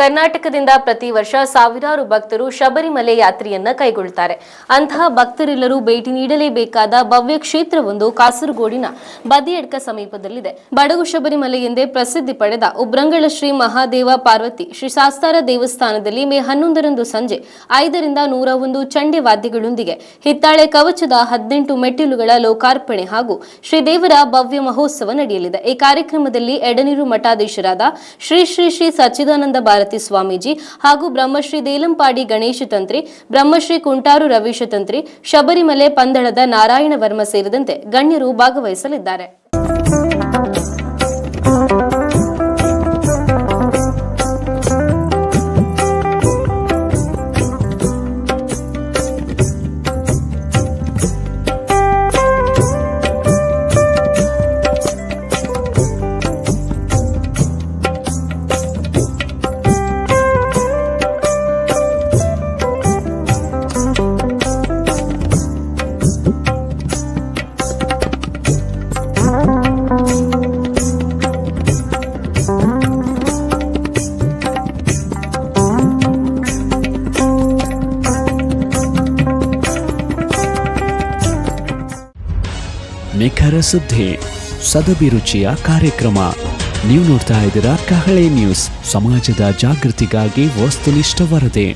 ಕರ್ನಾಟಕದಿಂದ ಪ್ರತಿ ವರ್ಷ ಸಾವಿರಾರು ಭಕ್ತರು ಶಬರಿಮಲೆ ಯಾತ್ರೆಯನ್ನ ಕೈಗೊಳ್ಳುತ್ತಾರೆ. ಅಂತಹ ಭಕ್ತರೆಲ್ಲರೂ ಭೇಟಿ ನೀಡಲೇಬೇಕಾದ ಭವ್ಯ ಕ್ಷೇತ್ರವೊಂದು ಕಾಸರಗೋಡಿನ ಬದಿಯಡ್ಕ ಸಮೀಪದಲ್ಲಿದೆ. ಬಡಗು ಶಬರಿಮಲೆ ಎಂದೇ ಪ್ರಸಿದ್ಧಿ ಪಡೆದ ಉಬ್ರಂಗಳ ಶ್ರೀ ಮಹಾದೇವ ಪಾರ್ವತಿ ಶ್ರೀ ಶಾಸ್ತಾರ ದೇವಸ್ಥಾನದಲ್ಲಿ ಮೇ 11ರಂದು ಸಂಜೆ 5ರಿಂದ 101 ಚಂಡೆ ವಾದ್ಯಗಳೊಂದಿಗೆ ಹಿತ್ತಾಳೆ ಕವಚದ 18 ಮೆಟ್ಟಿಲುಗಳ ಲೋಕಾರ್ಪಣೆ ಹಾಗೂ ಶ್ರೀದೇವರ ಭವ್ಯ ಮಹೋತ್ಸವ ನಡೆಯಲಿದೆ. ಈ ಕಾರ್ಯಕ್ರಮದಲ್ಲಿ ಎಡನೀರು ಮಠಾಧೀಶರಾದ ಶ್ರೀ ಶ್ರೀ ಶ್ರೀ ಸಚ್ಚಿದಾನಂದ ಭಾರತಿ ಸ್ವಾಮೀಜಿ ಹಾಗೂ ಬ್ರಹ್ಮಶ್ರೀ ದೇಲಂಪಾಡಿ ಗಣೇಶ ತಂತ್ರಿ, ಬ್ರಹ್ಮಶ್ರೀ ಕುಂಟಾರು ರವೀಶ ತಂತ್ರಿ, ಶಬರಿಮಲೆ ಪಂದಳದ ನಾರಾಯಣ ವರ್ಮ ಸೇರಿದಂತೆ ಗಣ್ಯರು ಭಾಗವಹಿಸಲಿದ್ದಾರೆ. ನಿಖರ ಸುದ್ದಿ, ಸದಭಿರುಚಿಯ ಕಾರ್ಯಕ್ರಮ. ನೀವು ನೋಡ್ತಾ ಇದ್ದೀರಾ ಕಹಳೆ ನ್ಯೂಸ್, ಸಮಾಜದ ಜಾಗೃತಿಗಾಗಿ ವಸ್ತುನಿಷ್ಠ ವರದಿ.